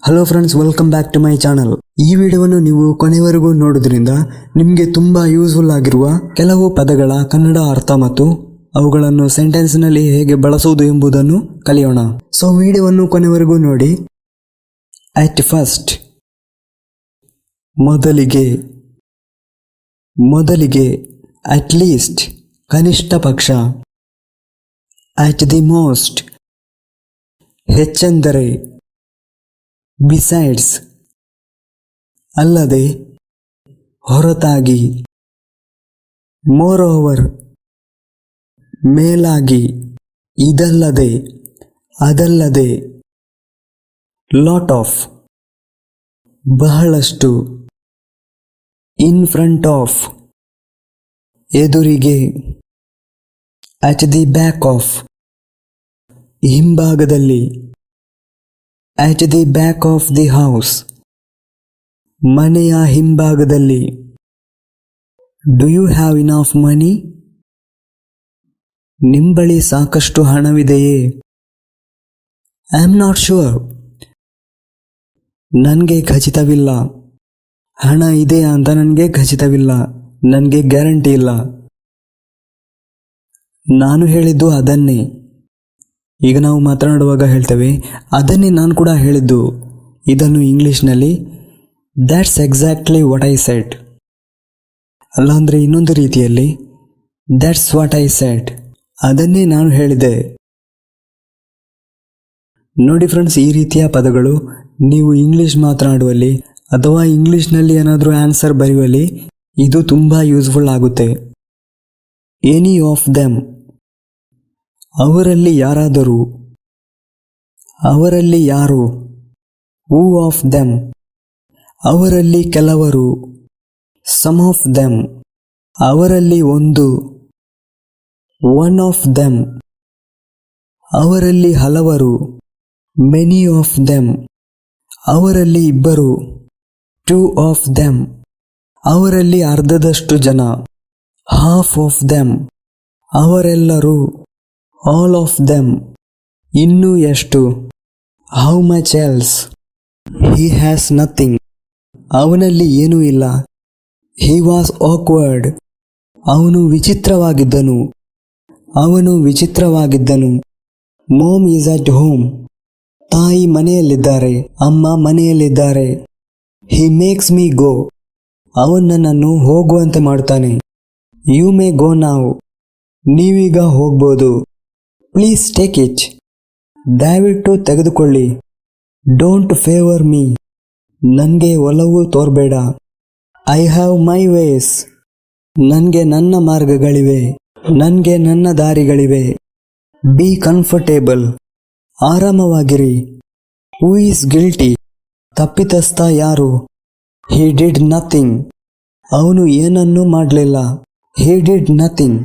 Hello friends, welcome back to my channel. ಈ ವಿಡಿಯೋವನ್ನು ನೀವು ಕೊನೆವರೆಗೂ ನೋಡೋದ್ರಿಂದ ನಿಮಗೆ ತುಂಬಾ ಯೂಸ್ಫುಲ್ ಆಗಿರುವ ಕೆಲವು ಪದಗಳ ಕನ್ನಡ ಅರ್ಥ ಮತ್ತು ಅವುಗಳನ್ನು ಸೆಂಟೆನ್ಸ್ ನಲ್ಲಿ ಹೇಗೆ ಬಳಸುವುದು ಎಂಬುದನ್ನು ಕಲಿಯೋಣ. ಸೊ ವಿಡಿಯೋವನ್ನು ಕೊನೆವರೆಗೂ ನೋಡಿ. ಅಟ್ ಫಸ್ಟ್, ಮೊದಲಿಗೆ. ಮೊದಲಿಗೆ, ಅಟ್ ಲೀಸ್ಟ್, ಕನಿಷ್ಠ ಪಕ್ಷ. ಅಟ್ ದಿ ಮೋಸ್ಟ್, ಹೆಚ್ಚೆಂದರೆ. ಬಿಸೈಡ್ಸ್, ಅಲ್ಲದೆ, ಹೊರತಾಗಿ. ಮೋರ್ ಓವರ್, ಮೇಲಾಗಿ, ಇದಲ್ಲದೆ, ಅದಲ್ಲದೆ. ಲಾಟ್ ಆಫ್, ಬಹಳಷ್ಟು. ಇನ್ ಫ್ರಂಟ್ ಆಫ್, ಎದುರಿಗೆ. ಅಟ್ ದಿ ಬ್ಯಾಕ್ ಆಫ್, ಹಿಂಭಾಗದಲ್ಲಿ. At the back of the house, ಮನೆಯ ಹಿಂಭಾಗದಲ್ಲಿ. Do you have enough money? ನಿಂಬಳಿ ಸಾಕಷ್ಟು ಹಣವಿದೆಯೇ? I am not sure. ನನಗೆ ಖಚಿತವಿಲ್ಲ. ಹಣ ಇದೆಯಾ ಅಂತ ನನಗೆ ಖಚಿತವಿಲ್ಲ, ನನಗೆ ಗ್ಯಾರಂಟಿ ಇಲ್ಲ. ನಾನು ಹೇಳಿದ್ದು ಅದನ್ನೇ. ಈಗ ನಾವು ಮಾತನಾಡುವಾಗ ಹೇಳ್ತೇವೆ, ಅದನ್ನೇ ನಾನು ಕೂಡ ಹೇಳಿದ್ದು. ಇದನ್ನು ಇಂಗ್ಲೀಷ್ನಲ್ಲಿ that's exactly what I said, ಅಲ್ಲಾಂದರೆ ಇನ್ನೊಂದು ರೀತಿಯಲ್ಲಿ ದ್ಯಾಟ್ಸ್ ವಾಟ್ ಐ ಸೆಡ್, ಅದನ್ನೇ ನಾನು ಹೇಳಿದೆ. ನೋಡಿ ಫ್ರೆಂಡ್ಸ್, ಈ ರೀತಿಯ ಪದಗಳು ನೀವು ಇಂಗ್ಲೀಷ್ ಮಾತನಾಡುವಲ್ಲಿ ಅಥವಾ ಇಂಗ್ಲೀಷ್ನಲ್ಲಿ ಏನಾದರೂ ಆನ್ಸರ್ ಬರೆಯುವಲ್ಲಿ ಇದು ತುಂಬ ಯೂಸ್ಫುಲ್ ಆಗುತ್ತೆ. ಎನಿ ಆಫ್ ದೆಮ್, ಅವರಲ್ಲಿ ಯಾರಾದರೂ. ಅವರಲ್ಲಿ ಯಾರು. ಹೂ ಆಫ್ ದೆಮ್, ಅವರಲ್ಲಿ ಕೆಲವರು. ಸಮ್ ಆಫ್ ದೆಮ್, ಅವರಲ್ಲಿ ಒಂದು. ಒನ್ ಆಫ್ ದೆಮ್, ಅವರಲ್ಲಿ ಹಲವರು. ಮೆನಿ ಆಫ್ ದೆಮ್, ಅವರಲ್ಲಿ ಇಬ್ಬರು. ಟೂ ಆಫ್ ದೆಮ್, ಅವರಲ್ಲಿ ಅರ್ಧದಷ್ಟು ಜನ. ಹಾಫ್ ಆಫ್ ದೆಮ್, ಅವರೆಲ್ಲರೂ. ಆಲ್ ಆಫ್ ದೆಮ್, ಇನ್ನೂ ಎಷ್ಟು. How much else, he has nothing, ಅವನಲ್ಲಿ ಏನೂ ಇಲ್ಲ. ಹಿ ವಾಸ್ ಆಕ್ವರ್ಡ್, ಅವನು ವಿಚಿತ್ರವಾಗಿದ್ದನು. ಅವನು ವಿಚಿತ್ರವಾಗಿದ್ದನು. ಮಾಮ್ ಈಸ್ ಅಟ್ ಹೋಮ್, ತಾಯಿ ಮನೆಯಲ್ಲಿದ್ದಾರೆ, ಅಮ್ಮ ಮನೆಯಲ್ಲಿದ್ದಾರೆ. ಹಿ ಮೇಕ್ಸ್ ಮೀ ಗೋ, ಅವನು ನನ್ನನ್ನು ಹೋಗುವಂತೆ ಮಾಡುತ್ತಾನೆ. ಯು ಮೇ ಗೋ ನಾವ್, ನೀವೀಗ ಹೋಗ್ಬೋದು. ಪ್ಲೀಸ್ ಟೇಕ್ ಇಟ್, ದಯವಿಟ್ಟು ತೆಗೆದುಕೊಳ್ಳಿ. ಡೋಂಟ್ ಫೇವರ್ ಮೀ, ನನಗೆ ಒಲವು ತೋರಬೇಡ. ಐ ಹ್ಯಾವ್ ಮೈ ವೇಸ್, ನನಗೆ ನನ್ನ ಮಾರ್ಗಗಳಿವೆ, ನನಗೆ ನನ್ನ ದಾರಿಗಳಿವೆ. ಬಿ ಕಂಫರ್ಟೇಬಲ್, ಆರಾಮವಾಗಿರಿ. ಹೂ ಈಸ್ ಗಿಲ್ಟಿ, ತಪ್ಪಿತಸ್ಥ ಯಾರು. ಹಿ ಡಿಡ್ ನಥಿಂಗ್, ಅವನು ಏನನ್ನೂ ಮಾಡಲಿಲ್ಲ. He did nothing.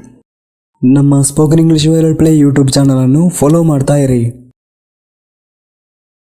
ನಮ್ಮ spoken English viral play YouTube ಚಾನಲನ್ನು ಫಾಲೋ ಮಾಡ್ತಾ ಇರಿ.